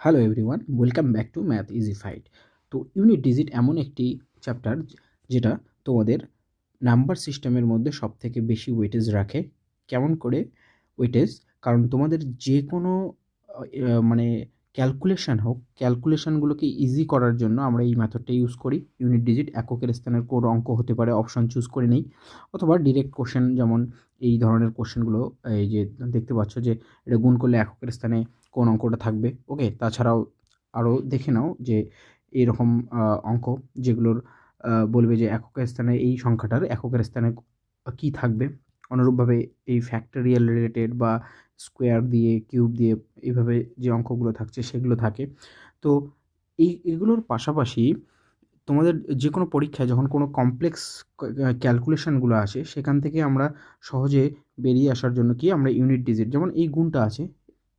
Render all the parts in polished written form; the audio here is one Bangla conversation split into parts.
Hello everyone, welcome back to math Easified. তো ইউনিট ডিজিট এমন একটি চ্যাপ্টার যেটা তোমাদের নাম্বার সিস্টেমের মধ্যে সবথেকে বেশি ওয়েটেজ রাখে। কেমন করে ওয়েটেজ? কারণ তোমাদের যে কোনো মানে ক্যালকুলেশন হোক, ক্যালকুলেশনগুলোকে ইজি করার জন্য আমরা এই মেথডটা ইউজ করি। ইউনিট ডিজিট এককের স্থানের কোন অঙ্ক হতে পারে অপশন চুজ করে নেই, অথবা ডিরেক্ট কোশ্চেন, যেমন এই ধরনের কোশ্চেনগুলো। এই যে দেখতে পাচ্ছ যে এটা গুণ করলে এককের স্থানে কোন অঙ্কটা থাকবে। ওকে, তাছাড়াও আরও দেখে নাও যে এরকম অঙ্ক যেগুলোর বলবে যে এককের স্থানে এই সংখ্যাটার এককের স্থানে কী থাকবে। অনুরূপভাবে এই ফ্যাক্টরিয়াল রিলেটেড বা স্কোয়ার দিয়ে, কিউব দিয়ে, এইভাবে যে অঙ্কগুলো থাকছে সেগুলো থাকে। তো এগুলোর পাশাপাশি তোমাদের যে কোনো পরীক্ষায় যখন কোনো কমপ্লেক্স ক্যালকুলেশনগুলো আসে, সেখান থেকে আমরা সহজে বেরিয়ে আসার জন্য কি আমরা ইউনিট ডিজিট, যেমন এই গুণটা আছে,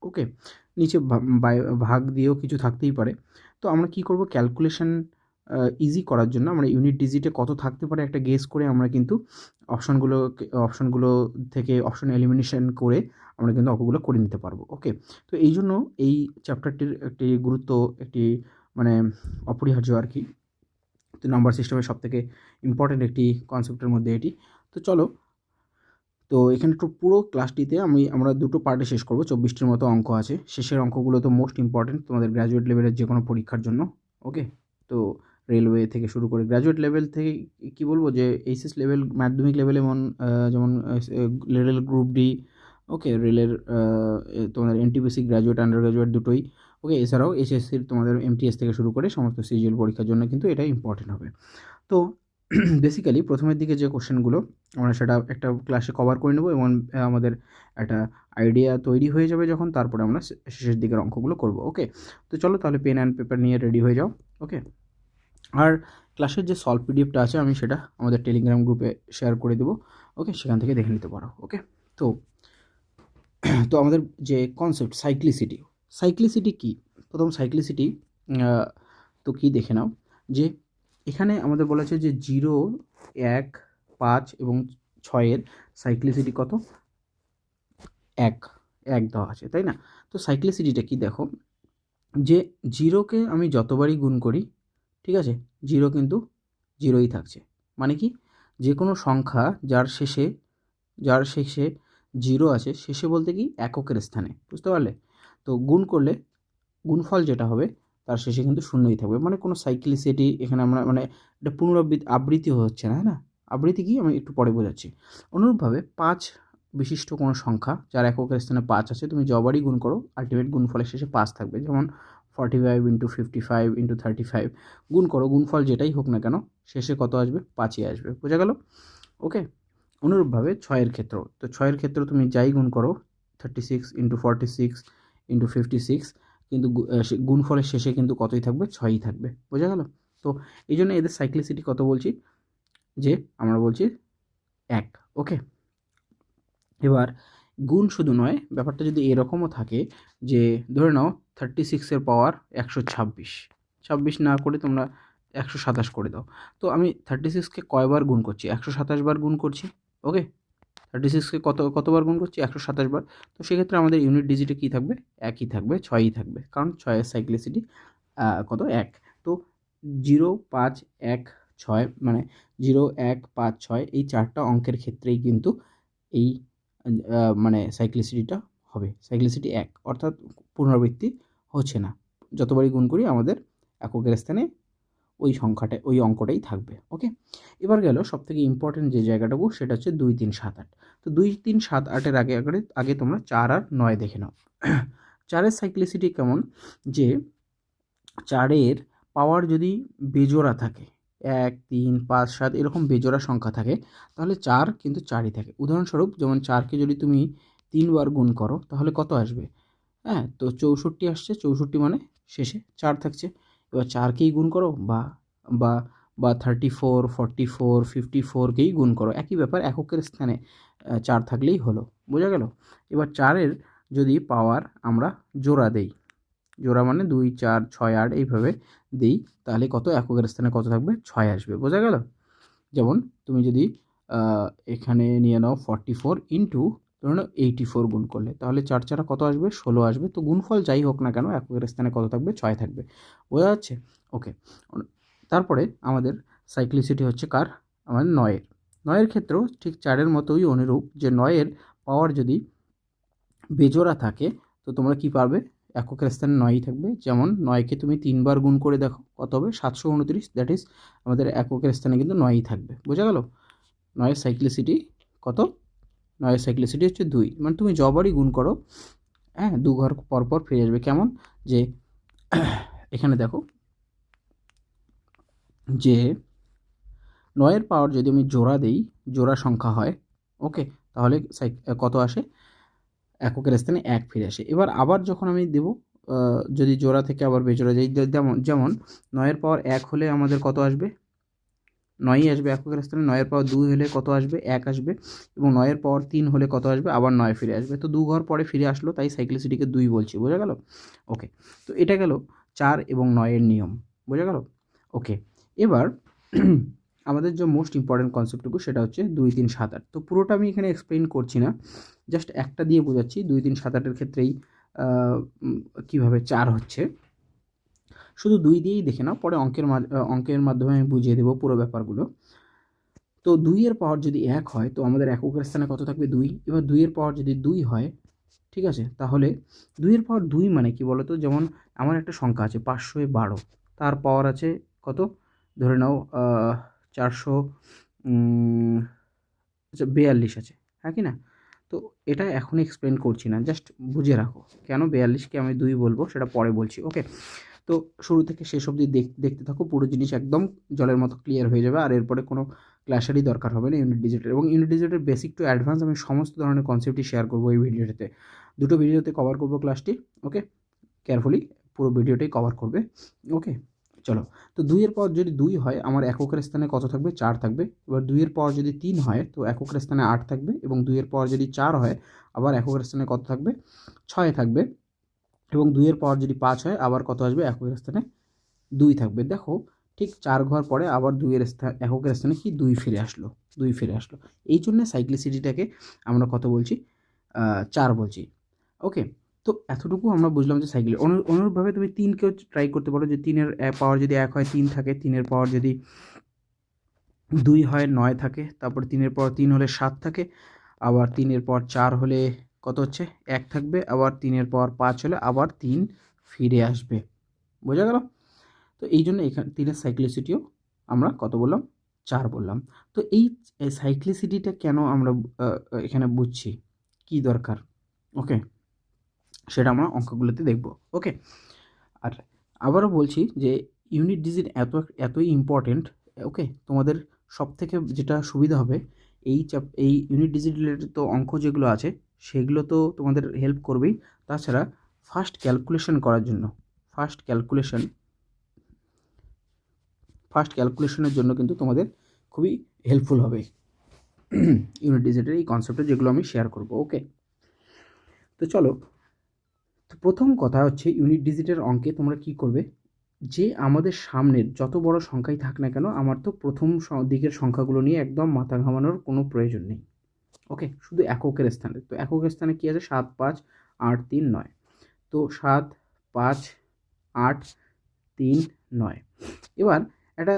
ওকে, নিচে ভাগ দিয়েও কিছু থাকতেই পারে। তো আমরা কি করব, ক্যালকুলেশন ইজি করার জন্য আমরা ইউনিট ডিজিটে কত থাকতে পারে একটা গেস করে আমরা কিন্তু অপশনগুলো থেকে অপশন এলিমিনেশন করে আমরা কিন্তু অঙ্কগুলো করে নিতে পারবো। ওকে, তো এই জন্য এই চ্যাপ্টারটির একটি গুরুত্ব, একটি মানে অপরিহার্য আর কি। তো নাম্বার সিস্টেমের সবথেকে ইম্পর্ট্যান্ট একটি কনসেপ্টের মধ্যে এটি। তো চলো, তো এখানে একটু পুরো ক্লাসটিতে আমরা দুটো পার্টে শেষ করব। 24টির মতো অঙ্ক আছে, শেষের অঙ্কগুলো তো মোস্ট ইম্পর্ট্যান্ট তোমাদের গ্র্যাজুয়েট লেভেলের যে কোনো পরীক্ষার জন্য। ওকে, তো রেলওয়ে থেকে শুরু করে গ্র্যাজুয়েট লেভেল থেকে কি বলবো, যে এইচএস লেভেল, মাধ্যমিক লেভেলে যেমন রেলের গ্রুপ ডি, ওকে, রেলের তোমাদের এনটিপিসি গ্র্যাজুয়েট, আন্ডার গ্র্যাজুয়েট দুটোই। ওকে, এছাড়াও এসএসসির তোমাদের এমটিএস থেকে শুরু করে সমস্ত সিজিএল পরীক্ষার জন্য কিন্তু এটা ইম্পর্টেন্ট হবে। তো বেসিক্যালি প্রথমের দিকে যে কোশ্চেনগুলো আমরা সেটা একটা ক্লাসে কভার করে নেব, এবং আমাদের একটা আইডিয়া তৈরি হয়ে যাবে যখন, তারপরে আমরা শেষের দিকের অঙ্কগুলো করব। ওকে, তো চলো তাহলে পেন অ্যান্ড পেপার নিয়ে রেডি হয়ে যাও। ওকে, আর ক্লাসের যে সলভ পিডিএফটা আছে আমি সেটা আমাদের টেলিগ্রাম গ্রুপে শেয়ার করে দেবো। ওকে, সেখান থেকে দেখে নিতে পারো। ওকে, তো তো আমাদের যে কনসেপ্ট সাইক্লিসিটি কী, প্রথম সাইক্লিসিটি তো কী দেখে নাও, যে এখানে আমাদের বলা আছে যে 0, 1, 5 এবং 6-এর সাইক্লিসিটি কত? 1 দেওয়া আছে, তাই না? তো সাইক্লিসিটিটা কি দেখো, যে 0কে আমি যতবারই গুণ করি, ঠিক আছে, 0 কিন্তু 0ই থাকছে। মানে কি, যে কোনো সংখ্যা যার শেষে 0 আছে, শেষে বলতে কি এককের স্থানে, বুঝতে পারলে? তো গুণ করলে গুণফল যেটা হবে তার শেষে কিন্তু শূন্যই থাকবে। মানে কোনো সাইক্লিসিটি এখানে আমরা এটা আবৃত্তি হচ্ছে না, হ্যাঁ না? আবৃত্তি কি আমি একটু পরে বোঝাচ্ছি। অনুরূপভাবে 5 বিশিষ্ট কোনো সংখ্যা যার এককের স্থানে 5 আছে, তুমি যবারই গুণ করো আলটিমেট গুণফলের শেষে 5 থাকবে। যেমন 45 ইন্টু 55 ইন্টু 35 গুণ করো, গুণফল যেটাই হোক না কেন শেষে কত আসবে? 5ই আসবে। বোঝা গেল? ওকে, অনুরূপভাবে 6-এর ক্ষেত্র, তো 6-এর ক্ষেত্র তুমি যাই গুণ করো, 36 ইন্টু 46 ইন্টু 56, কিন্তু গুণফলের শেষে কিন্তু কতই থাকবে? 6ই থাকবে। বোঝা গেল? তো এই জন্য এদের সাইক্লিসিটি কত বলছি, যে আমরা বলছি 1। ওকে, এবার গুণ শুধু নয়, ব্যাপারটা যদি এরকমও থাকে যে ধরে নাও 36-এর পাওয়ার 126, 26 না করে তোমরা 127 করে দাও। তো আমি 36কে কয়বার গুণ করছি? 127 বার গুণ করছি। ওকে, 36কে কতবার গুণ করছি? 127 বার। তো সেক্ষেত্রে আমাদের ইউনিট ডিজিটে কী থাকবে? একই থাকবে, 6ই থাকবে, কারণ 6-এর সাইক্লিসিটি কত? 1। তো 0, 5, 1, 6, মানে 0, 1, 5, 6 এই 4টা অঙ্কের ক্ষেত্রেই কিন্তু এই মানে সাইক্লিসিটিটা হবে সাইক্লিসিটি 1, অর্থাৎ পুনরাবৃত্তি হচ্ছে না। যতবারই গুণ করি আমাদের এককের স্থানে ওই অঙ্কটাই থাকবে। ওকে, এবার গেল সবথেকে ইম্পর্টেন্ট যে জায়গাটাবো, সেটা হচ্ছে 2, 3, 7, 8। তো 2, 3, 7, 8-এর আগে তোমরা 4 আর 9 দেখে নাও। 4-এর সাইক্লিসিটি কেমন, যে 4-এর পাওয়ার যদি বেজোড়া থাকে, 1, 3, 5, 7 এরকম বেজোড়া সংখ্যা থাকে, তাহলে 4 কিন্তু 4ই থাকে। উদাহরণস্বরূপ যেমন 4কে যদি তুমি 3 বার গুণ করো তাহলে কত আসবে? হ্যাঁ, তো 64 আসছে। 64 মানে শেষে 4 থাকছে। এবার 4কেই গুণ করো, বা বা বা 34, 44, 54কেই গুণ করো, একই ব্যাপার, এককের স্থানে 4 থাকলেই হলো। বোঝা গেল? এবার 4-এর যদি পাওয়ার আমরা জোড়া দেই, জোড়া মানে 2, 4, 6, 8 এইভাবে দিই, তাহলে কত এককের স্থানে কত থাকবে? 6 আসবে। বোঝা গেল? যেমন তুমি যদি এখানে নিয়ে নাও 44 ইন্টু ধরে নাও 84 গুণ করলে, তাহলে 4 4 কত আসবে? 16 আসবে। তো গুণফল যাই হোক না কেন এককের স্থানে কত থাকবে? 6 থাকবে। বোঝা যাচ্ছে? ওকে। তারপরে আমাদের সাইক্লিসিটি হচ্ছে কার? আমাদের 9-এর। 9-এর ক্ষেত্রেও ঠিক 4-এর মতোই অনুরূপ, যে 9-এর পাওয়ার যদি বেজোড়া থাকে তো তোমরা কি পারবে? এককের স্থানে 9ই থাকবে। যেমন 9কে তুমি 3 বার গুণ করে দেখো, কত হবে? 729, দ্যাট ইজ আমাদের এককের স্থানে কিন্তু 9ই থাকবে। বোঝা গেল? 9-এর সাইক্লিসিটি কত? 9-এর সাইক্লিসিটি হচ্ছে 2, মানে তুমি যবারই গুণ করো, হ্যাঁ, 2 ঘর পর পর ফিরে আসবে। কেমন? যে এখানে দেখো যে 9-এর পাওয়ার যদি আমি জোড়া দেই, জোড়া সংখ্যা হয়, ওকে, তাহলে কত আসে? এককের স্থানে 1 ফিরে আসে। এবার আবার যখন আমি দেব, যদি জোড়া থেকে আবার বেজোড়া যাই, যেমন 9-এর পাওয়ার 1 হলে আমাদের কত আসবে? 9ই আসবে এককের স্থানে। 9-এর পাওয়ার 2 হলে কত আসবে? 1 আসবে। এবং 9-এর পাওয়ার 3 হলে কত আসবে? আবার 9 ফিরে আসবে। তো 2 ঘর পরে ফিরে আসলো, তাই সাইক্লিসিটিকে 2 বলছি। বোঝা গেল? ওকে। তো এটা গেল 4 এবং 9-এর নিয়ম। বোঝা গেল? ওকে। এবার আমাদের যে মোস্ট ইম্পর্টেন্ট কনসেপ্টটুকু, সেটা হচ্ছে 2 3 7 8। তো পুরোটা আমি এখানে এক্সপ্লেইন করছি না, জাস্ট একটা দিয়ে বোঝাচ্ছি। 2 3 7 8-এর ক্ষেত্রেই কীভাবে 4 হচ্ছে, শুধু 2 দিয়েই দেখে নাও, পরে অঙ্কের মাধ্যমে আমি বুঝিয়ে দেবো পুরো ব্যাপারগুলো। তো 2-এর পাওয়ার যদি 1 হয় তো আমাদের এককের স্থানে কত থাকবে? 2। এবার 2-এর পাওয়ার যদি 2 হয়, ঠিক আছে, তাহলে 2-এর পাওয়ার 2 মানে কি বলো তো? যেমন আমার একটা সংখ্যা আছে 512, তার পাওয়ার আছে কত? ধরে নাও 400, আচ্ছা 42 আছে, হ্যাঁ কি না? তো এটা এখন এক্সপ্লেন করছি না, জাস্ট বুঝে রাখো কেন 42কে আমি 2 বলবো, সেটা পরে বলছি। ওকে। তো শুরু থেকে শেষ অবধি দেখতে থাকো, পুরো জিনিস একদম জলের মতো ক্লিয়ার হয়ে যাবে। আর এরপরে কোনো ক্লাসেরই দরকার হবে না ইউনিট ডিজিটের। এবং ইউনিট ডিজিটের বেসিক টু অ্যাডভান্স আমি সমস্ত ধরনের কনসেপ্টই শেয়ার করবো এই ভিডিওটাতে। দুটো ভিডিওতে কভার করবো ক্লাসটি। ওকে, কেয়ারফুলি পুরো ভিডিওটাই কভার করবে। ওকে, চলো। তো 2-এর পাওয়ার যদি 2 হয়, আমার এককের স্থানে কত থাকবে? 4 থাকবে। এবার 2-এর পাওয়ার যদি 3 হয় তো এককের স্থানে 8 থাকবে। এবং 2-এর পাওয়ার যদি 4 হয়, আবার এককের স্থানে কত থাকবে? 6 থাকবে। এবং 2-এর পাওয়ার যদি 5 হয়, আবার কত আসবে? এককের স্থানে 2 থাকবে। দেখো, ঠিক 4 ঘর পরে আবার 2-এর এককের স্থানে কি 2 ফিরে আসলো, 2 ফিরে আসলো। এই জন্য সাইক্লিসিটিটাকে আমরা কত বলছি? 4 বলছি। ওকে। তো এতটুকু আমরা বুঝলাম যে সাইকেল। অনুরূপভাবে তুমি 3কেও ট্রাই করতে পারো, যে 3-এর পাওয়ার যদি 1 হয় 3 থাকে, 3-এর পাওয়ার যদি 2 হয় 9 থাকে, তারপর 3-এর পাওয়ার 3 হলে 7 থাকে, আবার 3-এর পাওয়ার 4 হলে কত হচ্ছে? 1 থাকবে, আবার 3-এর পাওয়ার 5 হলে আবার 3 ফিরে আসবে। বোঝা গেল? তো এই জন্য এখানে 3-এর সাইক্লিসিটিও আমরা কত বললাম? 4 বললাম। তো এই সাইক্লিসিটিটা কেন আমরা এখানে বুঝছি, কি দরকার? ওকে, সেটা আমরা অঙ্কগুলোতে দেখব। ওকে। আর আবারও বলছি যে ইউনিট ডিজিট এতই ইম্পর্টেন্ট। ওকে, তোমাদের সবথেকে যেটা সুবিধা হবে, এই ইউনিট ডিজিট রিলেটেড তো অঙ্ক যেগুলো আছে সেগুলো তো তোমাদের হেল্প করবেই। তাছাড়া ফাস্ট ক্যালকুলেশন করার জন্য, ফাস্ট ক্যালকুলেশনের জন্য কিন্তু তোমাদের খুবই হেল্পফুল হবে ইউনিট ডিজিটের এই কনসেপ্টে, যেগুলো আমি শেয়ার করব। ওকে, তো চলো। তো প্রথম কথা হচ্ছে ইউনিট ডিজিটের অঙ্কে তোমরা কি করবে, যে আমাদের সামনের যত বড় সংখ্যাই থাক না কেন, আমার তো প্রথম দিকের সংখ্যাগুলো নিয়ে একদম মাথা ঘামানোর কোনো প্রয়োজন নেই। ওকে, শুধু এককের স্থানে। তো এককের স্থানে কী আছে? 7 5 8 3 9। তো 7 5 8 3 9। এবার একটা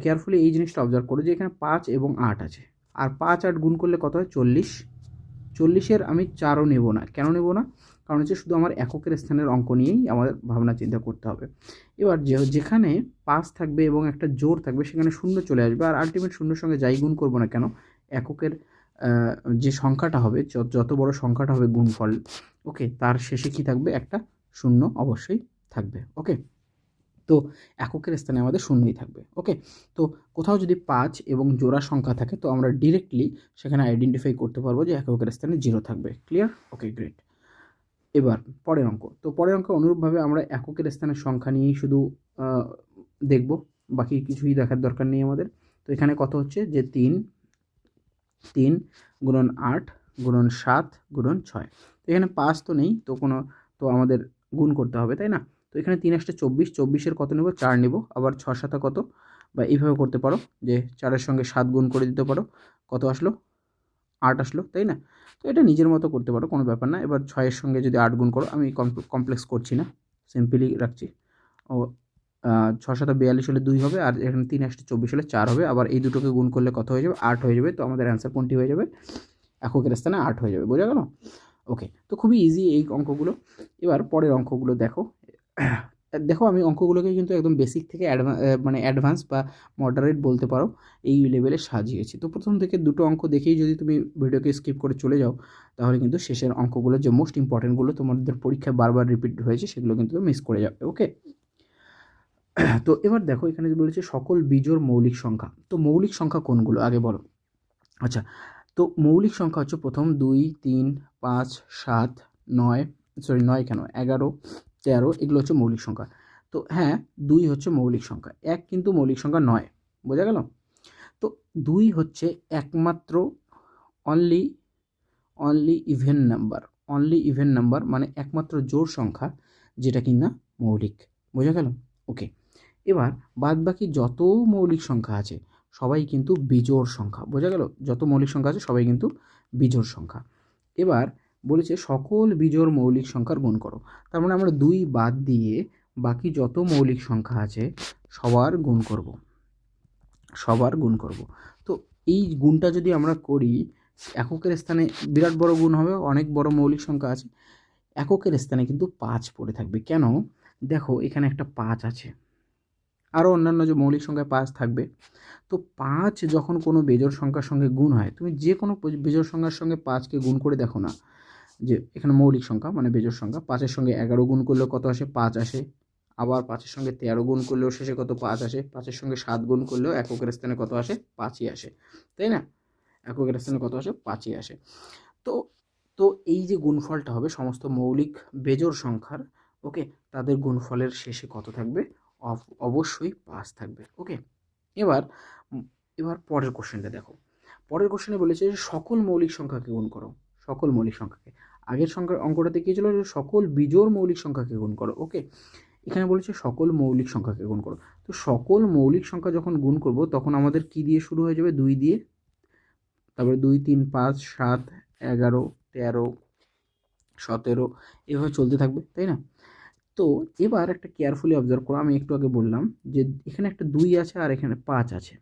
কেয়ারফুলি এই জিনিসটা অবজার্ভ করো, যে এখানে 5 এবং 8 আছে, আর 5 8 গুণ করলে কত হয়? 40। 40-এর আমি 4ও নেব না। কেন নেব না? কারণ হচ্ছে শুধু আমার এককের স্থানের অঙ্ক নিয়েই আমাদের ভাবনা চিন্তা করতে হবে। এবার যেখানে 5 থাকবে এবং একটা জোড় থাকবে, সেখানে শূন্য চলে আসবে। আর আলটিমেট শূন্যর সঙ্গে যাই গুণ করবো না কেন, এককের যে সংখ্যাটা হবে, যত বড় সংখ্যাটা হবে গুণফল, ওকে, তার শেষে কি থাকবে? একটা শূন্য অবশ্যই থাকবে। ওকে, তো এককের স্থানে আমাদের শূন্যই থাকবে। ওকে, তো কোথাও যদি 5 এবং জোড়া সংখ্যা থাকে, তো আমরা ডিরেক্টলি সেখানে আইডেন্টিফাই করতে পারবো যে এককের স্থানে 0 থাকবে। ক্লিয়ার? ওকে, গ্রেট। এবার পরের অঙ্ক। তো পরের অঙ্কে অনুরূপভাবে আমরা এককের স্থানের সংখ্যা নিয়েই শুধু দেখব, বাকি কিছুই দেখার দরকার নেই আমাদের। তো এখানে কত হচ্ছে? যে 3 গুণন 8 গুণন 7 গুণন 6। তো এখানে 5 তো নেই, তো আমাদের গুণ করতে হবে, তাই না? তো এখানে 3 8 24, 24-এর কত নেব? 4 নেব। আবার 6 7 কত? বা এইভাবে করতে পারো, যে 4-এর সঙ্গে 7 গুণ করে দিতে পারো। কত আসলো? 8 আসলো, তাই না? তো এটা নিজের মতো করতে পারো, কোনো ব্যাপার না। এবার 6 এর সঙ্গে যদি 8 গুণ করো, আমি কমপ্লেক্স করছি না, সিম্পলি রাখছি। ও 6 7 42 হলে 2 হবে, আর এখানে 3 8 24 হলে 4 হবে। আবার এই দুটোকে গুণ করলে কত হয়ে যাবে? 8 হয়ে যাবে। তো আমাদের অ্যান্সার কোনটি হয়ে যাবে? এককের স্থানে 8 হয়ে যাবে। বোঝা গেল? ওকে, তো খুবই ইজি এই অঙ্কগুলো। এবার পরের অঙ্কগুলো দেখো। দেখো আমি অঙ্কগুলোকে কিন্তু একদম বেসিক থেকে মানে অ্যাডভান্স বা মডারেট বলতে পারো, এই লেভেলে সাজিয়েছি। তো প্রথম থেকে দুটো অঙ্ক দেখেই যদি তুমি ভিডিওকে স্কিপ করে চলে যাও, তাহলে কিন্তু শেষের অঙ্কগুলো যে মোস্ট ইম্পর্টেন্টগুলো তোমাদের পরীক্ষায় বারবার রিপিট হয়েছে, সেগুলো কিন্তু মিস করে যাবে। ওকে, তো এবার দেখো এখানে বলেছে সকল বিজোড় মৌলিক সংখ্যা। তো মৌলিক সংখ্যা কোনগুলো আগে বলো। আচ্ছা, তো মৌলিক সংখ্যা হচ্ছে প্রথম 2 3 5 7 9, সরি 9 কেন, 11 13, এগুলো হচ্ছে মৌলিক সংখ্যা। তো হ্যাঁ, 2 হচ্ছে মৌলিক সংখ্যা, 1 কিন্তু মৌলিক সংখ্যা নয়। বোঝা গেল? তো 2 হচ্ছে একমাত্র only only even number. Only even number মানে একমাত্র জোড় সংখ্যা যেটা কিনা মৌলিক। বোঝা গেল? ওকে, এবার বাদবাকি যত মৌলিক সংখ্যা আছে সবাই কিন্তু বিজোড় সংখ্যা। বোঝা গেল? যত মৌলিক সংখ্যা আছে সবাই কিন্তু বিজোড় সংখ্যা। এবার বলেছে সকল বিজোড় মৌলিক সংখ্যার গুণ করো। তার মানে আমরা 2 বাদ দিয়ে বাকি যত মৌলিক সংখ্যা আছে সবার গুণ করব, সবার গুণ করব। তো এই গুণটা যদি আমরা করি, এককের স্থানে বিরাট বড় গুণ হবে, অনেক বড় মৌলিক সংখ্যা আছে, এককের স্থানে কিন্তু 5 পড়ে থাকবে। কেন? দেখো এখানে একটা 5 আছে, আরও অন্যান্য যে মৌলিক সংখ্যায় 5 থাকবে। তো 5 যখন কোনো বেজোড় সংখ্যার সঙ্গে গুণ হয়, তুমি যে কোনো বেজোড় সংখ্যার সঙ্গে 5কে গুণ করে দেখো না, যে এখানে মৌলিক সংখ্যা মানে বেজোড় সংখ্যা, 5-এর সঙ্গে 11 গুণ করলেও কত আসে? 5 আসে। আবার 5-এর সঙ্গে 13 গুণ করলেও শেষে কত? 5 আসে। 5-এর সঙ্গে 7 গুণ করলেও এককের স্থানে কত আসে? 5ই আসে, তাই না? এককের স্থানে কত আসে? 5ই আসে। তো তো এই যে গুণফলটা হবে সমস্ত মৌলিক বেজোড় সংখ্যার, ওকে, তাদের গুণফলের শেষে কত থাকবে? অবশ্যই 5 থাকবে। ওকে, এবার এবার পরের কোশ্চেনটা দেখো। পরের কোশ্চেনে বলেছে যে সকল মৌলিক সংখ্যাকে গুণ করো। সকল মৌলিক সংখ্যাকে, আগের সংখ্যার অঙ্কটাতে কি ছিল? যে সকল বিজোড় মৌলিক সংখ্যাকে গুণ করো। ওকে, এখানে বলেছে সকল মৌলিক সংখ্যাকে গুণ করো। তো সকল মৌলিক সংখ্যা যখন গুণ করব, তখন আমাদের কি দিয়ে শুরু হয়ে যাবে? 2 দিয়ে, তারপরে 2 3 5 7 11 13 17, এভাবে চলতে থাকবে, তাই না? তো এবার একটা কেয়ারফুলি অবজার্ভ করো, আমি একটু আগে বললাম যে এখানে একটা 2 আছে আর এখানে 5 আছে।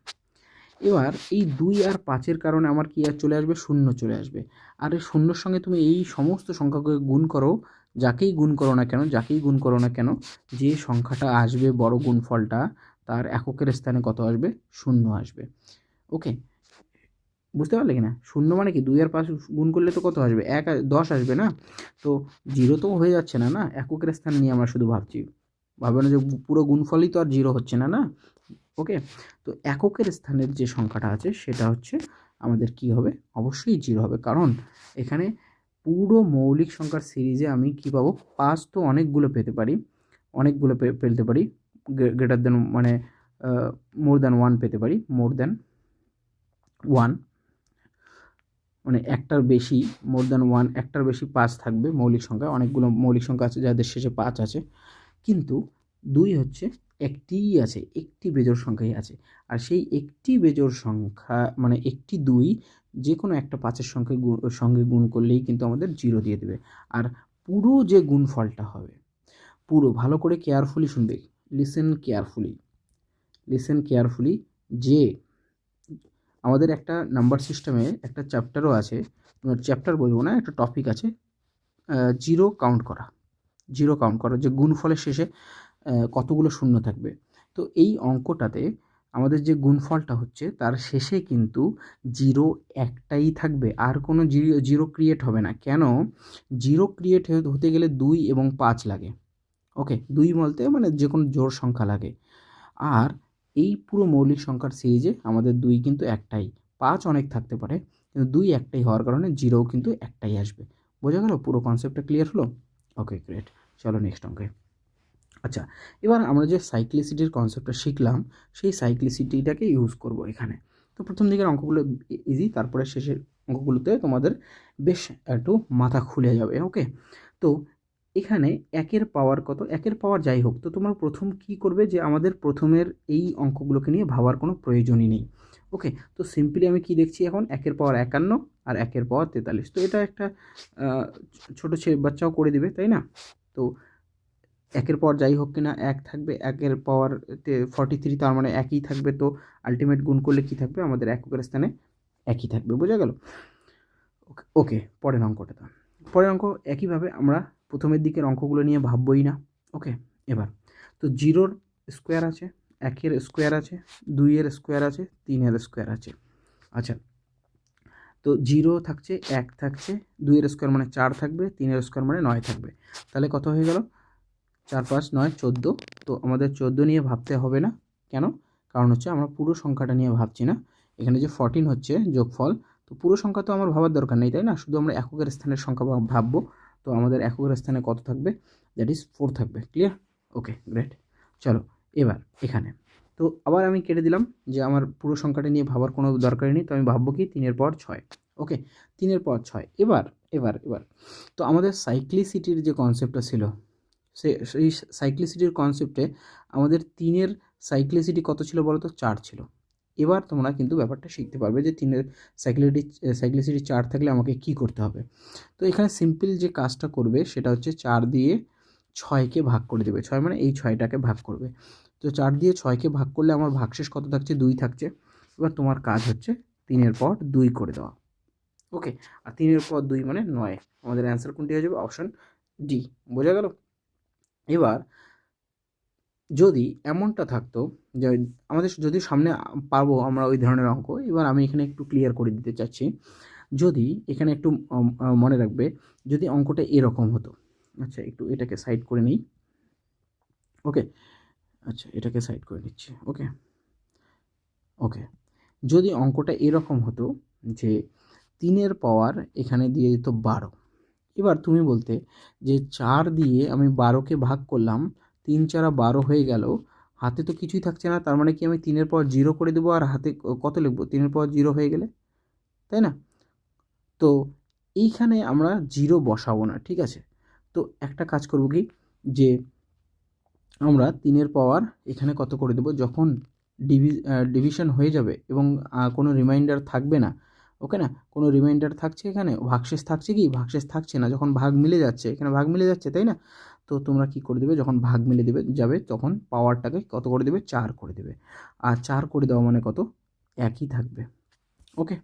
এবার এই 2 আর 5-এর কারণে আমার কি আর চলে আসবে? শূন্য চলে আসবে। আর এই শূন্যর সঙ্গে তুমি এই সমস্ত সংখ্যাকে গুণ করো, যাকেই গুণ করো না কেন, যাকেই গুণ করো না কেন, যে সংখ্যাটা আসবে বড় গুণফলটা, তার এককের স্থানে কত আসবে? শূন্য আসবে। ওকে, বুঝতে পারলে কিনা? শূন্য মানে কি? 2 আর 5 গুণ করলে তো কত আসবে? 10 আসবে না? তো 0 তো হয়ে যাচ্ছে না, না? এককের স্থান নিয়ে আমরা শুধু ভাবছি। ভাববে না যে পুরো গুণফলই তো আর 0 হচ্ছে না, না? ওকে, তো এককের স্থানের যে সংখ্যাটা আছে সেটা হচ্ছে আমাদের কি হবে? অবশ্যই 0 হবে। কারণ এখানে পুরো মৌলিক সংখ্যার সিরিজে আমি কি পাবো? 5 তো অনেকগুলো পেতে পারি, অনেকগুলো পেতে পারি, গ্রেটার দেন মানে মোর দ্যান 1 পেতে পারি, মোর দ্যান 1 মানে একটার বেশি, মোর দ্যান 1 একটার বেশি 5 থাকবে মৌলিক সংখ্যা। অনেকগুলো মৌলিক সংখ্যা আছে যাদের শেষে 5 আছে। কিন্তু 2 হচ্ছে একটিই আছে, একটি বেজোড় সংখ্যাই আছে। আর সেই একটি বেজোড় সংখ্যা মানে একটি 2 যে কোনো একটা 5-এর সঙ্গে গুণ করলেই কিন্তু আমাদের 0 দিয়ে দেবে। আর পুরো যে গুণফলটা হবে, পুরো ভালো করে কেয়ারফুলি শুনবে, লিসেন কেয়ারফুলি, লিসেন কেয়ারফুলি, যে আমাদের একটা নাম্বার সিস্টেমে একটা চ্যাপ্টারও আছে, চ্যাপ্টার বলবো না, একটা টপিক আছে, জিরো কাউন্ট করা। জিরো কাউন্ট করা, যে গুণফলের শেষে কতগুলো শূন্য থাকবে। তো এই অঙ্কটাতে আমাদের যে গুণফলটা হচ্ছে তার শেষে কিন্তু 0 একটাই থাকবে, আর কোনো জিরো ক্রিয়েট হবে না। কেন? জিরো ক্রিয়েট হতে গেলে 2 এবং 5 লাগে। ওকে, 2 বলতে মানে যে কোনো জোড় সংখ্যা লাগে। আর এই পুরো মৌলিক সংখ্যার সিরিজে আমাদের 2 কিন্তু একটাই, 5 অনেক থাকতে পারে, কিন্তু 2 একটাই হওয়ার কারণে 0 কিন্তু একটাই আসবে। বোঝা গেল? পুরো কনসেপ্টটা ক্লিয়ার হলো? ওকে, গ্রেট। চলো নেক্সট অঙ্কে। আচ্ছা, এবার আমরা যে সাইক্লিসিটির কনসেপ্টটা শিখলাম, সেই সাইক্লিসিটিটাকে ইউজ করব এখানে। তো প্রথম দিকের অঙ্কগুলো ইজি, তারপরে শেষের অঙ্কগুলোতে তোমাদের বেশ একটু মাথা খুলে যাবে। ওকে, তো এখানে 1-এর পাওয়ার কত? 1-এর পাওয়ার যাই হোক, তো তোমরা প্রথম কি করবে? যে আমাদের প্রথমের এই অঙ্কগুলোকে নিয়ে ভাবার কোনো প্রয়োজনই নেই। ওকে, তো সিম্পলি আমি কি দেখছি এখন, 1 এর পাওয়ার 51 আর 1 এর পাওয়ার 43। তো এটা একটা ছোটো বাচ্চাও করে দিবে, তাই না? তো 1 এর পাওয়ার যাই হোক কিনা 1 থাকবে, 1 এর পাওয়ার 43, তার মানে একই থাকবে। তো আলটিমেট গুণ করলে কী থাকবে, আমাদের এককের স্থানে একই থাকবে। বোঝা গেল? ওকে ওকে, পরের অঙ্কটা দাও। পরের অঙ্ক একইভাবে আমরা প্রথমের দিকের অঙ্কগুলো নিয়ে ভাববই না। ওকে, এবার তো 0-র স্কোয়ার আছে, 1-এর স্কোয়ার আছে, 2-এর স্কোয়ার আছে, 3-এর স্কোয়ার আছে। আচ্ছা, তো 0 থাকছে, 1 থাকছে, 2-এর স্কোয়ার মানে 4 থাকবে, 3-এর স্কোয়ার মানে 9 থাকবে। তাহলে কত হয়ে গেল? 4, 5, 9, 14। তো আমাদের 14 নিয়ে ভাবতে হবে না। কেন? কারণ হচ্ছে আমরা পুরো সংখ্যাটা নিয়ে ভাবছি না। এখানে যে 14 হচ্ছে যোগফল, তো পুরো সংখ্যা তো আমার ভাবার দরকার নেই, তাই না? শুধু আমরা এককের স্থানের সংখ্যা ভাববো। তো আমাদের এককের স্থানে কত থাকবে? দ্যাট ইজ 4 থাকবে। ক্লিয়ার? ওকে, গ্রেট। চলো এবার এখানে তো আবার আমি কেটে দিলাম যে আমার পুরো সংখ্যাটা নিয়ে ভাবার কোনো দরকারই নেই। তো আমি ভাববো কি 3-এর পাওয়ার 6। ওকে, 3-এর পাওয়ার 6। এবার এবার এবার তো আমাদের সাইক্লিসিটির যে কনসেপ্টটা ছিল, সেই সাইক্লিসিটির কনসেপ্টে আমাদের 3-এর সাইক্লিসিটি কত ছিল বলো তো? 4 ছিল। এবার তোমরা কিন্তু ব্যাপারটা শিখতে পারবে যে 3-এর সাইক্লিসিটি 4 থাকলে আমাকে কি করতে হবে। তো এখানে সিম্পল যে কাজটা করবে সেটা হচ্ছে 4 দিয়ে 6কে ভাগ করে দেবে। 6 মানে এই 6টাকে ভাগ করবে। তো 4 দিয়ে 6কে ভাগ করলে আমার ভাগশেষ কত থাকছে? 2 থাকছে। এবার তোমার কাজ হচ্ছে 3-এর পাওয়ার 2 করে দেওয়া। ওকে, আর 3-এর পাওয়ার 2 মানে 9। আমাদের অ্যান্সার কোনটি হয়ে যাবে? Option D. বোঝা গেল? এবার যদি এমনটা থাকতো যে আমাদের যদি সামনে পাবো আমরা ওই ধরনের অঙ্ক, এবার আমি এখানে একটু ক্লিয়ার করে দিতে চাচ্ছি। যদি এখানে একটু মনে রাখবে, যদি অঙ্কটা এরকম হতো। আচ্ছা, একটু এটাকে সাইড করে নিই। ওকে, আচ্ছা এটাকে সাইড করে নিচ্ছি। ওকে ওকে, যদি অঙ্কটা এরকম হতো যে 3-এর পাওয়ার এখানে দিয়ে দিত 12। এবার তুমি বলতে যে 4 দিয়ে আমি 12কে ভাগ করলাম, 3 4 12 হয়ে গেল, হাতে তো কিছুই থাকছে না। তার মানে কি আমি 3-এর পাওয়ার 0 করে দেবো আর হাতে কত লিখবো? 3-এর পাওয়ার 0 হয়ে গেলে, তাই না? তো এইখানে আমরা 0 বসাবো না, ঠিক আছে? তো একটা কাজ করব কি, যে আমরা 3-এর পাওয়ার এখানে কত করে দেবো, যখন ডিভিশন হয়ে যাবে এবং কোনো রিমাইন্ডার থাকবে না। ওকে না, কোনো রিমাইন্ডার থাকছে এখানে, ভাগশেষ থাকছে কি? ভাগশেষ থাকছে না। যখন ভাগ মিলে যাচ্ছে, এখানে ভাগ মিলে যাচ্ছে, তাই না? তো তোমরা কি করে দেবে, যখন ভাগ মিলে যাবে তখন পাওয়ারটাকে কত করে দেবে? 4 করে দেবে। আর 4 করে দেওয়া মানে কত? একই থাকবে। ওকে,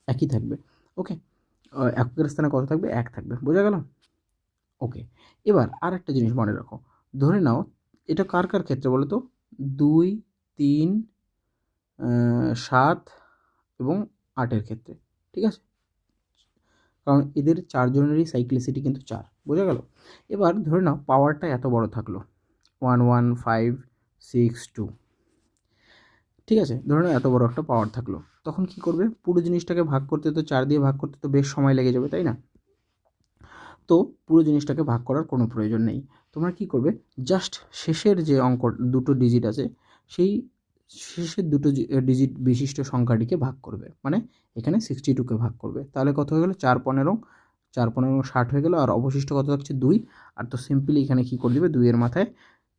একই থাকবে। ওকে, এককের স্থানে কত থাকবে? 1 থাকবে। বোঝা গেল? ওকে, এবার আর একটা জিনিস মনে রাখো। ধরে নাও এটা কার কার ক্ষেত্রে বলো তো? 2, 3, 7 এবং 8-এর ক্ষেত্রে, ঠিক আছে? কারণ এদের 4 জনেরই সাইক্লিসিটি কিন্তু 4। বোঝা গেল? এবার ধরে নাও পাওয়ারটা এত বড় থাকলো, 1 1 5 6 2, ঠিক আছে? ধরে নাও এত বড় একটা পাওয়ার থাকলো, তখন কি করবে? পুরো জিনিসটাকে ভাগ করতে তো 4 দিয়ে ভাগ করতে তো বেশ সময় লেগে যাবে, তাই না? তো পুরো জিনিসটাকে ভাগ করার কোনো প্রয়োজন নেই। তোমরা কি করবে? জাস্ট শেষের যে অঙ্ক দুটো ডিজিট আছে, সেই শেষের দুটো ডিজিট বিশিষ্ট সংখ্যাটিকে ভাগ করবে। মানে এখানে 62কে ভাগ করবে। তাহলে কত হয়ে গেল? 4 15, 4 15 60 হয়ে গেল। আর অবশিষ্ট কত থাকছে? 2। আর তো সিম্পলি এখানে কী করে দেবে? 2-এর মাথায়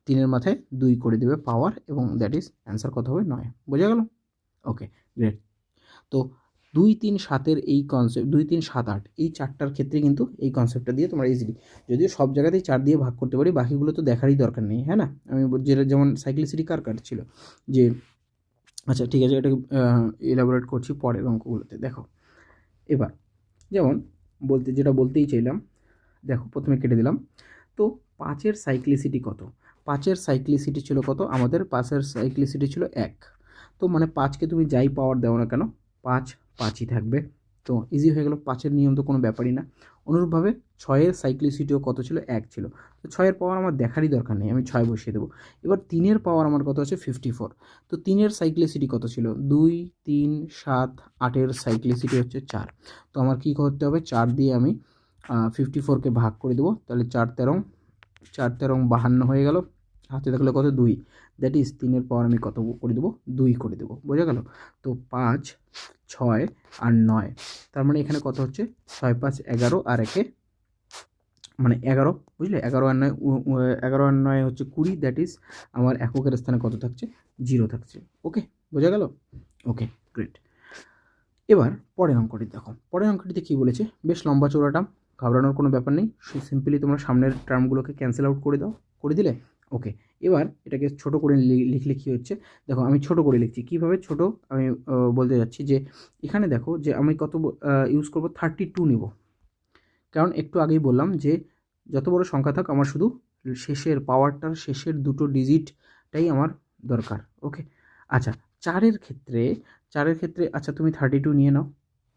3-এর মাথায় 2 করে দেবে পাওয়ার, এবং দ্যাট ইজ অ্যান্সার কত হবে? 9। বোঝা গেল? ওকে, গ্রেট। তো 2 3 7-এর এই কনসেপ্ট, 2 3 7 8 এই 4টার ক্ষেত্রে কিন্তু এই কনসেপ্টটা দিয়ে তোমরা ইজিলি, যদিও সব জায়গাতেই 4 দিয়ে ভাগ করতে পারি, বাকিগুলো তো দেখারই দরকার নেই, হ্যাঁ না? আমি যেটা যেমন সাইক্লিসিটি কার ছিল যে, আচ্ছা ঠিক আছে, এটাকে এলাবোরেট করছি পরের অঙ্কগুলোতে। দেখো এবার যেমন যেটা বলতেই চাইলাম, দেখো প্রথমে কেটে দিলাম। তো 5-এর সাইক্লিসিটি কত? 5-এর সাইক্লিসিটি ছিল কত? আমাদের 5-এর সাইক্লিসিটি ছিল 1। তো মানে 5কে তুমি যাই পাওয়ার দাও না কেন, 5 5ই থাকবে। তো ইজি হয়ে গেল, 5-এর নিয়ম তো কোনো ব্যাপারই না। অনুরূপভাবে 6-এর সাইক্লিসিটিও কত ছিল? 1 ছিল। তো 6-এর পাওয়ার আমার দেখারই দরকার নেই, আমি 6 বসিয়ে দেবো। এবার 3-এর পাওয়ার আমার কত আছে? 54। তো 3-এর সাইক্লিসিটি কত ছিল? 2 3 7 8-এর সাইক্লিসিটি হচ্ছে 4। তো আমার কী করতে হবে? 4 দিয়ে আমি 54কে ভাগ করে দেবো। তাহলে 4 13, 4 13 52 হয়ে গেল। হাতে থাকলে কত? 2। দ্যাট ইজ 3-এর পাওয়ার আমি কত করে দেবো? 2 করে দেবো। বোঝা গেল? তো 5 6 আর 9, তার মানে এখানে কত হচ্ছে? 6 5 11 আর 1 মানে 11, বুঝলে? 11 আর 9 11 আর 9 হচ্ছে 20, দ্যাট ইজ আমার এককের স্থানে কত থাকছে? 0 থাকছে। ওকে, বোঝা গেল? ওকে, গ্রেট। এবার পরের অঙ্কটি দেখো। পরের অঙ্কটিতে কী বলেছে? বেশ লম্বা চওড়া টার্ম, ঘাবড়ানোর কোনো ব্যাপার নেই। সিম্পলি তোমরা সামনের টার্মগুলোকে ক্যান্সেল আউট করে দাও, করে দিলে? ওকে, এবার এটাকে ছোট করে লিখলে কী হচ্ছে? দেখো আমি ছোট করে লিখছি। কীভাবে ছোট আমি বলতে যাচ্ছি যে এখানে দেখো যে আমি কত ইউজ করব, 32 নেব। কারণ একটু আগেই বললাম যে যত বড় সংখ্যা থাক আমার শুধু শেষের পাওয়ারটার শেষের দুটো ডিজিটটাই আমার দরকার। ওকে, আচ্ছা, চারের ক্ষেত্রে আচ্ছা তুমি 32 নিয়ে নাও,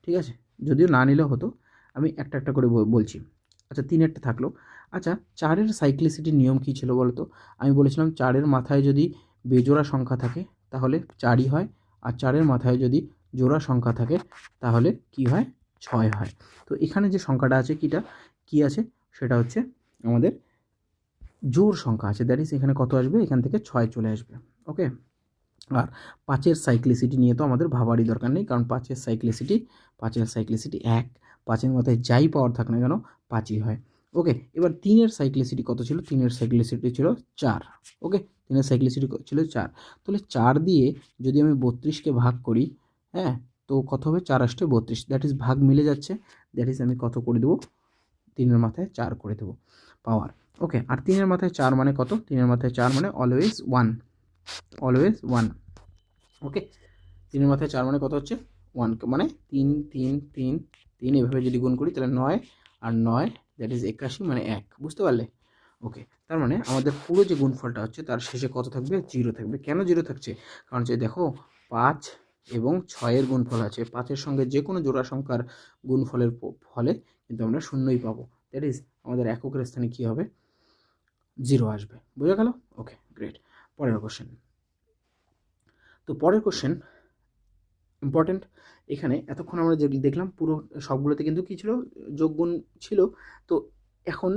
ঠিক আছে? যদিও না নিলেও হতো, আমি একটা একটা করে বলছি। আচ্ছা, 3-এরটা থাকলো। আচ্ছা, চারের সাইক্লিসিটির নিয়ম কী ছিল বলো তো? আমি বলেছিলাম চারের মাথায় যদি বেজোড়া সংখ্যা থাকে তাহলে 4ই হয়, আর চারের মাথায় যদি জোড়া সংখ্যা থাকে তাহলে কী হয়? 6 হয়। তো এখানে যে সংখ্যাটা আছে কী আছে? সেটা হচ্ছে আমাদের জোড় সংখ্যা আছে, দ্যাট ইজ এখানে কত আসবে? এখান থেকে 6 চলে আসবে। ওকে, আর 5-এর সাইক্লিসিটি নিয়ে তো আমাদের ভাবারই দরকার নেই, কারণ 5-এর সাইক্লিসিটি 1, 5-এর মাথায় যাই পাওয়ার থাক না কেন 5ই হয়। ওকে, এবার 3-এর সাইক্লিসিটি কত ছিল? 3-এর সাইক্লিসিটি ছিল 4। ওকে, 3-এর সাইক্লিসিটি ছিল 4। তাহলে 4 দিয়ে যদি আমি 32কে ভাগ করি, হ্যাঁ, তো কত হবে? 4 আষ্টে 32, দ্যাট ইজ ভাগ মিলে যাচ্ছে, দ্যাট ইজ আমি কত করে দেবো? 3-এর মাথায় 4 করে দেবো পাওয়ার। ওকে, আর 3-এর মাথায় 4 মানে কত? 3-এর মাথায় 4 মানে অলওয়েজ 1, অলওয়েজ 1। ওকে, 3-এর মাথায় 4 মানে কত হচ্ছে? 1, মানে 3 3 3 3, এভাবে যদি গুণ করি তাহলে 9 আর 9, দ্যাট ইজ 81, মানে 1। বুঝতে পারলে? ওকে, তার মানে আমাদের পুরো যে গুণফলটা হচ্ছে তার শেষে কত থাকবে? 0 থাকবে। কেন 0 থাকছে? কারণ যে দেখো 5 এবং 6-এর গুণফল আছে, 5-এর সঙ্গে যে কোনো জোড়া সংখ্যার গুণফলের ফলে কিন্তু আমরা শূন্যই পাবো, দ্যাট ইজ আমাদের এককের স্থানে কী হবে? 0 আসবে। বোঝা গেল? ওকে, গ্রেট। পরের কোশ্চেন। তো পরের কোশ্চেন ইম্পর্টেন্ট। এখানে এতক্ষণ আমরা যে দেখলাম পুরো সবগুলোতে কিন্তু কী ছিল? যোগ গুণ ছিল। তো এখন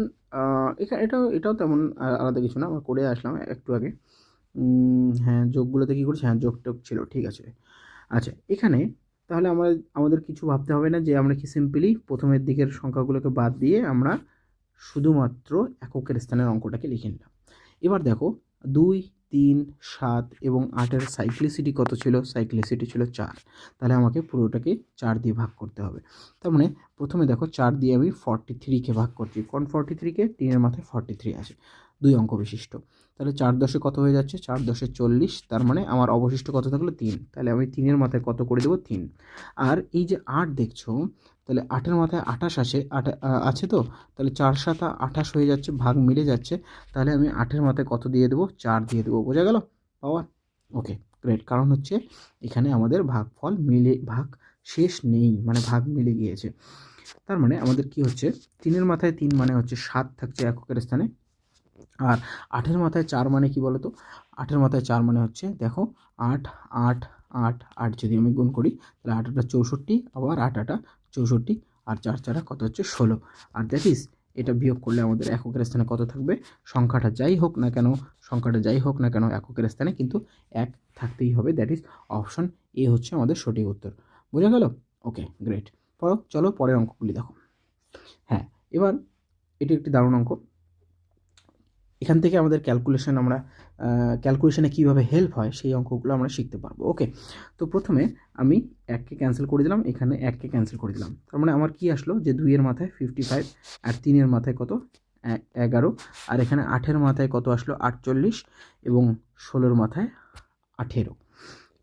এটাও তেমন আলাদা কিছু না, আমরা করে আসলাম একটু আগে। হ্যাঁ, যোগগুলোতে কী করেছি? হ্যাঁ, যোগ টোগ ছিল, ঠিক আছে। আচ্ছা, এখানে তাহলে আমাদের কিছু ভাবতে হবে না, যে আমরা কি সিম্পলি প্রথমের দিকের সংখ্যাগুলোকে বাদ দিয়ে আমরা শুধুমাত্র এককের স্থানের অঙ্কটাকে লিখে নিলাম। এবার দেখো 2, 3, 7 এবং 8-এর সাইক্লিসিটি কত ছিল? সাইক্লিসিটি ছিল 4। তাহলে আমাকে পুরোটাকে 4 দিয়ে ভাগ করতে হবে। তার মানে প্রথমে দেখো 4 দিয়ে আমি 43কে ভাগ করছি। কোন 43কে? 3-এর মাথায় 43 আছে, 2 অঙ্ক বিশিষ্ট। তাহলে 4 10-এ কত হয়ে যাচ্ছে? 4 10-এ 40। তার মানে আমার অবশিষ্ট কত থাকলো? 3। তাহলে আমি 3-এর মাথায় কত করে দেবো? 3। আর এই যে 8 দেখছো, তাহলে 8-এর মাথায় 28 আছে তো, তাহলে 4 7 28 হয়ে যাচ্ছে, ভাগ মিলে যাচ্ছে। তাহলে আমি 8-এর মাথায় কত দিয়ে দেবো? 4 দিয়ে দেবো। বোঝা গেল পাওয়ার? ওকে, গ্রেট। কারণ হচ্ছে এখানে আমাদের ভাগ শেষ নেই, মানে ভাগ মিলে গিয়েছে। তার মানে আমাদের কি হচ্ছে? 3-এর মাথায় 3 মানে হচ্ছে 7 থাকছে এককের স্থানে। আর 8-এর মাথায় 4 মানে কি বলো তো? 8-এর মাথায় 4 মানে হচ্ছে দেখো 8 8 8 8 যদি আমি গুণ করি তাহলে 8 8 64, আবার 8 8 64, আর 4 4 কত হচ্ছে? 16। আর দ্যাট ইজ এটা বিয়োগ করলে আমাদের এককের স্থানে কত থাকবে? সংখ্যাটা যাই হোক না কেন এককের স্থানে কিন্তু 1 থাকতেই হবে, দ্যাট ইজ অপশন এ হচ্ছে আমাদের সঠিক উত্তর। বোঝা গেল? ওকে, গ্রেট। চলো পরের অঙ্কগুলি দেখো। হ্যাঁ, এবার এটি একটি দারুণ অঙ্ক। এখান থেকে আমাদের ক্যালকুলেশনে কীভাবে হেল্প হয় সেই অঙ্কগুলো আমরা শিখতে পারবো। ওকে, তো প্রথমে আমি 1কে ক্যান্সেল করে দিলাম, এখানে 1কে ক্যান্সেল করে দিলাম। তার মানে আমার কি আসলো? যে 2-এর মাথায় 55, আর 3-এর মাথায় কত? 11, আর এখানে 8-এর মাথায় কত আসলো? 48, এবং 16-এর মাথায় 18।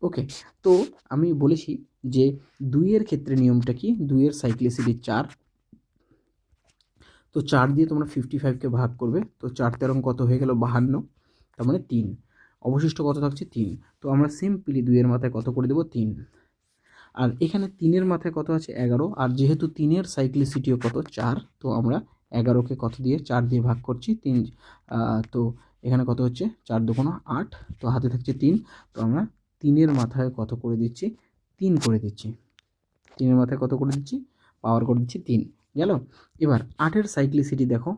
ওকে, তো আমি বলেছি যে 2-এর ক্ষেত্রে নিয়মটা কি? 2-এর সাইক্লিসিটি 4। তো 4 দিয়ে তোমরা 55কে ভাগ করবে, তো 4 তেরং কত হয়ে গেল? 52, তার মানে 3। অবশিষ্ট কত থাকছে? 3। তো আমরা সিম্পলি 2-এর মাথায় কত করে দেবো? 3। আর এখানে 3-এর মাথায় কত আছে? 11, আর যেহেতু 3-এর সাইক্লিসিটিও কত? 4, তো আমরা 11কে কত দিয়ে? 4 দিয়ে ভাগ করছি। 3, তো এখানে কত হচ্ছে? 4 2 8, তো হাতে থাকছে 3, তো আমরা 3-এর মাথায় কত করে দিচ্ছি? 3 করে দিচ্ছি। 3-এর মাথায় কত করে দিচ্ছি? পাওয়ার করে দিচ্ছি 3। গেল? এবার 8-এর সাইক্লিসিটি দেখো,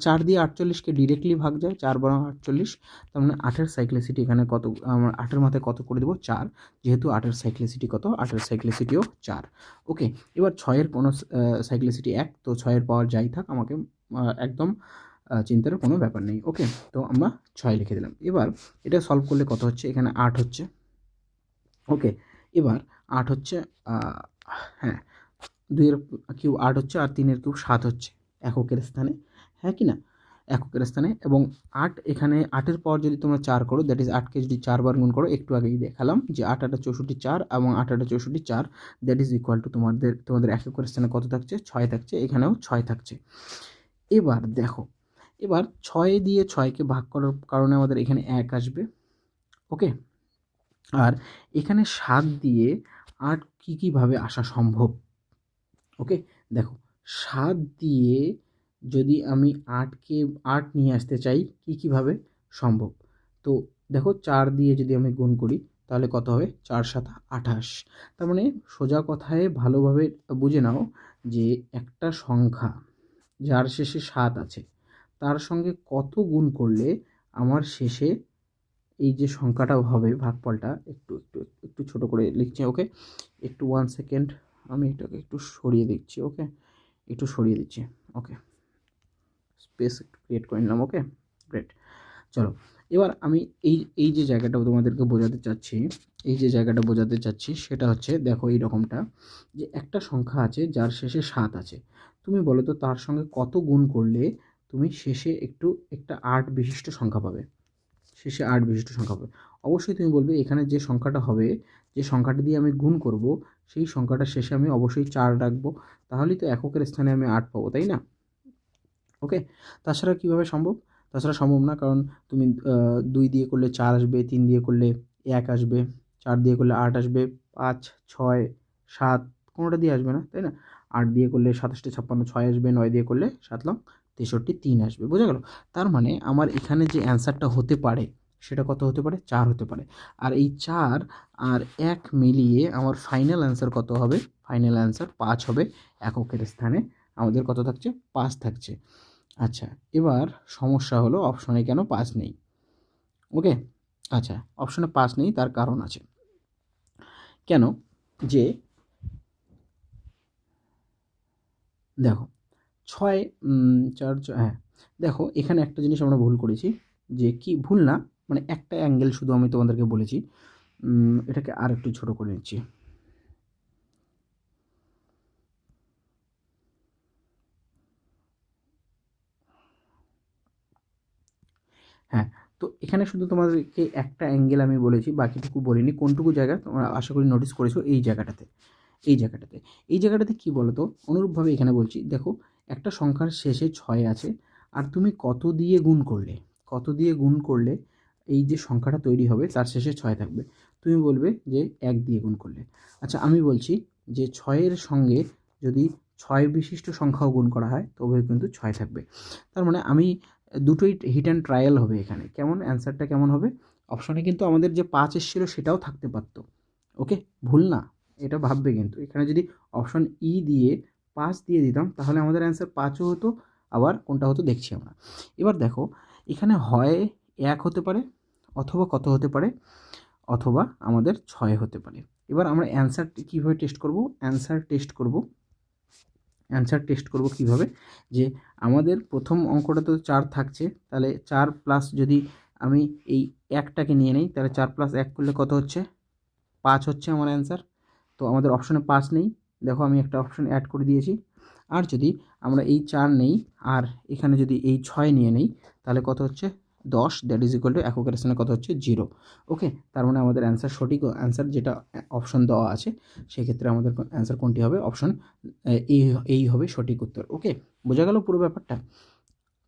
4 দিয়ে 48কে ডিরেক্টলি ভাগ যায়, 4 × 48, তার মানে 8-এর সাইক্লিসিটি এখানে কত? আমরা 8-এর মাথায় কত করে দেবো? 4, যেহেতু 8-এর সাইক্লিসিটি কত? 8-এর সাইক্লিসিটিও 4। ওকে, এবার 6-এর কোনো সাইক্লিসিটি 1, তো 6-এর পাওয়ার যাই থাক আমাকে একদম চিন্তার কোনো ব্যাপার নেই। ওকে, তো আমরা 6 লিখে দিলাম। এবার এটা সলভ করলে কত হচ্ছে, এখানে 8 হচ্ছে। ওকে, এবার 8 হচ্ছে, হ্যাঁ 2 এর কিউব 8 হচ্ছে আর 3 এর কিউব 7 হচ্ছে এককের স্থানে, হ্যাঁ কি না, এককের স্থানে। এবং 8 এখানে 8 এর পর যদি তোমরা 4 করো, দ্যাট ইজ 8কে যদি 4 বার গুণ করো, একটু আগেই দেখালাম যে 8 8 64 4 এবং 8 8 64 4, দ্যাট ইজ ইকুয়াল টু তোমাদের এককের স্থানে কত থাকছে, 6 থাকছে, এখানেও 6 থাকছে। এবার দেখো, এবার 6 দিয়ে 6কে ভাগ করার কারণে আমাদের এখানে 1 আসবে। ওকে, আর এখানে 7 দিয়ে 8 কীভাবে আসা সম্ভব। ওকে, দেখো 7 দিয়ে যদি আমি 8 নিয়ে আসতে চাই কীভাবে সম্ভব। তো দেখো 4 দিয়ে যদি আমি গুণ করি তাহলে কত হবে, 4 7 28। তার মানে সোজা কথায় ভালোভাবে বুঝে নাও যে একটা সংখ্যা যার শেষে 7 আছে তার সঙ্গে কত গুণ করলে আমার শেষে এই যে সংখ্যাটা হবে, ভাগফলটা একটু একটু একটু ছোটো করে লিখছি। ওকে, একটু 1 সেকেন্ড, আমি এটাকে একটু সরিয়ে দিচ্ছি। ওকে, একটু সরিয়ে দিচ্ছি। ওকে, স্পেস একটু ক্রিয়েট করে নিলাম। ওকে, গ্রেট। চলো, এবার আমি এই যে জায়গাটা তোমাদেরকে বোঝাতে চাচ্ছি, সেটা হচ্ছে দেখো এই রকমটা, যে একটা সংখ্যা আছে যার শেষে 7 আছে। তুমি বলো তো তার সঙ্গে কত গুণ করলে তুমি শেষে একটা 8 বিশিষ্ট সংখ্যা পাবে, শেষে 8 বিশিষ্ট সংখ্যা পাবে। অবশ্যই তুমি বলবে এখানে যে সংখ্যাটা হবে, যে সংখ্যাটা দিয়ে আমি গুণ করব, সেই সংখ্যাটার শেষে আমি অবশ্যই 4 রাখবো, তাহলেই তো এককের স্থানে আমি 8 পাবো, তাই না? ওকে, তাছাড়া কীভাবে সম্ভব? তাছাড়া সম্ভব না, কারণ তুমি 2 দিয়ে করলে 4 আসবে, 3 দিয়ে করলে 1 আসবে, 4 দিয়ে করলে 8 আসবে, 5 6 7 কোনোটা দিয়ে আসবে না, তাই না? 8 দিয়ে করলে 27 56 6 আসবে, 9 দিয়ে করলে 7 লং 63 3 আসবে। বোঝা গেল? তার মানে আমার এখানে যে অ্যান্সারটা হতে পারে সেটা কত হতে পারে, 4 হতে পারে। আর এই 4 আর 1 মিলিয়ে আমার ফাইনাল অ্যান্সার কত হবে? ফাইনাল অ্যান্সার 5 হবে। এককের স্থানে আমাদের কত থাকছে? 5 থাকছে। আচ্ছা, এবার সমস্যা হলো অপশনে কেন 5 নেই। ওকে, আচ্ছা, অপশনে 5 নেই তার কারণ আছে। কেন? যে দেখো 6 4 হ্যাঁ, দেখো এখানে একটা জিনিস আমরা ভুল করেছি, যে কি ভুল না, মানে একটা অ্যাঙ্গেল শুধু আমি তোমাদেরকে বলেছি। এটাকে আর একটু ছোট করে নিচ্ছি। হ্যাঁ, তো এখানে শুধু তোমাদেরকে একটা অ্যাঙ্গেল আমি বলেছি, বাকিটুকু বলিনি। কোনটুকু জায়গা তোমরা আশা করি নোটিস করেছো, এই জায়গাটাতে। এই জায়গাটাতে কী বলো তো, অনুরূপভাবে এখানে বলছি, দেখো একটা সংখ্যার শেষে 6 আছে, আর তুমি কত দিয়ে গুণ করলে এই যে সংখ্যাটা তৈরি হবে তার শেষে 6 থাকবে। তুমি বলবে যে 1 দিয়ে গুণ করলে। আচ্ছা, আমি বলছি যে 6-এর সঙ্গে যদি 6 বিশিষ্ট সংখ্যাও গুণ করা হয় তবেও কিন্তু 6 থাকবে। তার মানে আমি দুটোই হিট অ্যান্ড ট্রায়াল হবে এখানে। কেমন অ্যান্সারটা কেমন হবে? অপশনে কিন্তু আমাদের যে 5 এসেছিলো সেটাও থাকতে পারতো। ওকে, ভুল না, এটা ভাববে কিন্তু। এখানে যদি অপশন ই দিয়ে 5 দিয়ে দিতাম তাহলে আমাদের অ্যান্সার 5ও হতো, আবার কোনটা হতো দেখছি আমরা। এবার দেখো এখানে হয় 1 হতে পারে, অথবা কত হতে পারে, অথবা আমাদের 6 হতে পারে। এবার আমরা অ্যান্সার কীভাবে টেস্ট করব? অ্যান্সার টেস্ট করব কীভাবে? যে আমাদের প্রথম অঙ্কটা তো 4 থাকছে, তাহলে 4 প্লাস যদি আমি এই 1টাকে নিয়ে নেই, তাহলে 4 প্লাস 1 করলে কত হচ্ছে? 5 হচ্ছে আমার অ্যান্সার। তো আমাদের অপশনে 5 নেই, দেখো আমি একটা অপশন অ্যাড করে দিয়েছি। আর যদি আমরা এই 4 নেই আর এখানে যদি এই 6 নিয়ে নেই তাহলে কত হচ্ছে? 10, দ্যাট ইজ ইকুয়াল টু এককের স্থানে কত হচ্ছে? 0। ওকে, তার মানে আমাদের অ্যান্সার সঠিক অ্যান্সার যেটা অপশন দেওয়া আছে সেক্ষেত্রে আমাদের অ্যান্সার কোনটি হবে? অপশন এই হবে সঠিক উত্তর। ওকে, বোঝা গেল পুরো ব্যাপারটা?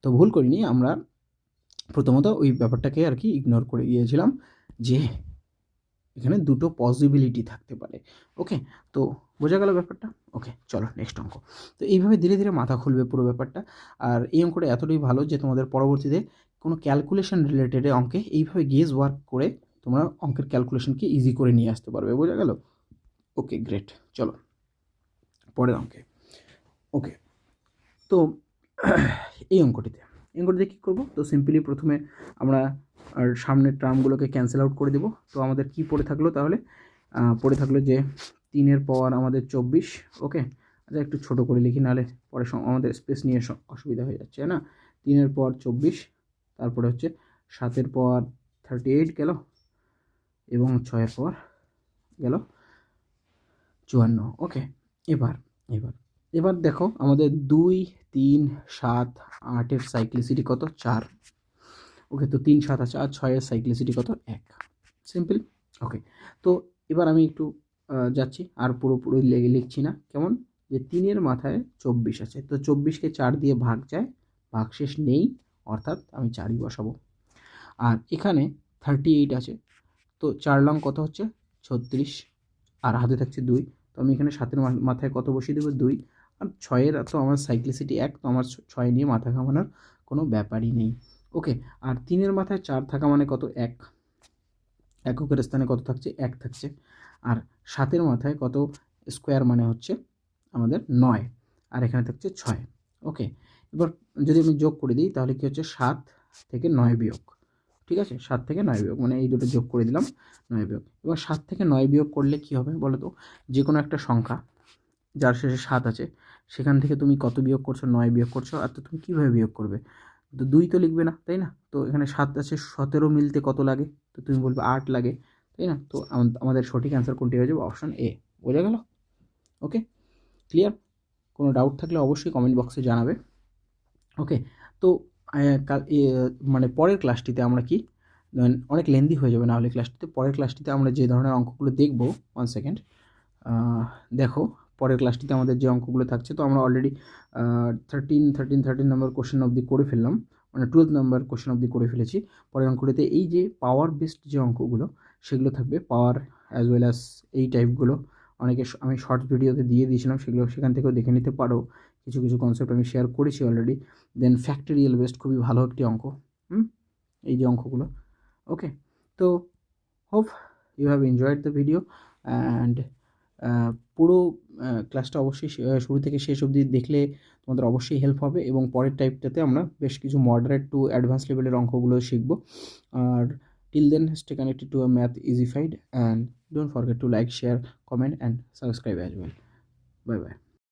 তো ভুল করিনি আমরা, প্রথমত ওই ব্যাপারটাকে আর কি ইগনোর করে গিয়েছিলাম যে এখানে দুটো পসিবিলিটি থাকতে পারে। ওকে, তো বোঝা গেল ব্যাপারটা? ওকে, চলো নেক্সট অঙ্ক। তো এইভাবে ধীরে ধীরে মাথা খুলবে পুরো ব্যাপারটা। আর এই অঙ্কটা এতটাই ভালো যে তোমাদের পরবর্তীতে কোনো ক্যালকুলেশন রিলেটেড অঙ্কে এইভাবে গেজ ওয়ার্ক করে তোমরা অঙ্কের ক্যালকুলেশনকে ইজি করে নিয়ে আসতে পারবে। বোঝা গেল? ওকে, গ্রেট। চলো পরের অঙ্কে। ওকে, তো এই অঙ্কটিতে কী করবো? তো সিম্পলি প্রথমে আমরা আর সামনের টার্মগুলোকে ক্যান্সেল আউট করে দেবো। তো আমাদের কি পড়ে থাকলো তাহলে? পড়ে থাকলো যে 3-এর পাওয়ার আমাদের 24, ওকে, আচ্ছা একটু ছোটো করে লিখি, নাহলে পরে আমাদের স্পেস নিয়ে অসুবিধা হয়ে যাচ্ছে, না? 3-এর পর 24, তারপরে হচ্ছে 7-এর পর 38 গেল, এবং 6-এর পর গেল 54। ওকে, এবার এবার এবার দেখো আমাদের 2, 3, 7, 8-এর সাইক্লিসিটি কত? 4। ওকে, তো 3, 7 আছে, আর 6-এর সাইক্লিসিটি কত? 1। সিম্পল। ওকে, তো এবার আমি একটু যাচ্ছি, আর পুরোপুরি লিখছি না, কেমন? যে 3-এর মাথায় 24 আছে, তো 24কে 4 দিয়ে ভাগ যায়, ভাগশেষ নেই, অর্থাৎ আমি 4ই বসাবো। আর এখানে 38 আছে, তো 4 লং কত হচ্ছে? 36, আর হাতে থাকছে 2, তো আমি এখানে 7-এর মাথায় কত বসিয়ে দেবো? 2। আর 6-এর তো আমার সাইক্লিসিটি 1, তো আমার 6 নিয়ে মাথা ঘামানোর কোনো ব্যাপারই নেই। ওকে, আর 3-এর মাথায় 4 থাকা মানে কত? 1, এককের স্থানে কত থাকছে? 1 থাকছে। আর 7-এর মাথায় কত স্কোয়ার মানে হচ্ছে আমাদের 9, আর এখানে থাকছে 6। ওকে, এবার যদি আমি যোগ করে দিই তাহলে কী হচ্ছে? 7 থেকে 9 বিয়োগ, ঠিক আছে? 7 থেকে 9 বিয়োগ মানে এই দুটো যোগ করে দিলাম, 9 বিয়োগ। এবার 7 থেকে 9 বিয়োগ করলে কী হবে বলো তো? যে কোনো একটা সংখ্যা যার শেষে 7 আছে, সেখান থেকে তুমি কত বিয়োগ করছো? 9 বিয়োগ করছো। আর তো তুমি কীভাবে বিয়োগ করবে? তো 2 তো লিখবে না, তাই না? তো এখানে 7 আছে, 17 মিলতে কত লাগে? তো তুমি বলবে 8 লাগে, তাই না? তো আমাদের সঠিক অ্যান্সার কোনটি হয়ে যাবে? Option A. বোঝা গেল? ওকে, ক্লিয়ার? কোনো ডাউট থাকলে অবশ্যই কমেন্ট বক্সে জানাবে। ওকে, তো মানে পরের ক্লাসটিতে আমরা কি, অনেক লেন্দি হয়ে যাবে না হলে ক্লাসটিতে, পরের ক্লাসটিতে আমরা যে ধরনের অঙ্কগুলো দেখব, 1 সেকেন্ড, দেখো পরের ক্লাসটিতে আমাদের যে অঙ্কগুলো থাকছে, তো আমরা অলরেডি 13 নম্বর কোশ্চেন অবধি করে ফেললাম, মানে 12 নম্বর কোশ্চেন অবধি করে ফেলেছি। পরের অঙ্কগুলোতে এই যে পাওয়ার বেসড যে অঙ্কগুলো, সেগুলো থাকবে, পাওয়ার অ্যাজ ওয়েল অ্যাজ এই টাইপগুলো অনেকে আমি শর্ট ভিডিওতে দিয়ে দিয়েছিলাম, সেগুলো সেখান থেকেও দেখে নিতে পারো। কিছু কিছু কনসেপ্ট আমি শেয়ার করেছি অলরেডি। দেন ফ্যাক্টরিয়াল বেসড খুবই ভালো একটি অঙ্ক, এই যে অঙ্কগুলো। ওকে, তো hope you have enjoyed the video, and পুরো ক্লাসটা অবশ্যই শুরু থেকে শেষ অবধি দেখলে তোমাদের অবশ্যই হেল্প হবে, এবং পরের টাইপটাতে আমরা বেশ কিছু মডারেট টু অ্যাডভান্স লেভেলের অঙ্কগুলো শিখব। আর till then stay connected to a math Easified, and don't forget to like, share, comment and subscribe as well. Bye by.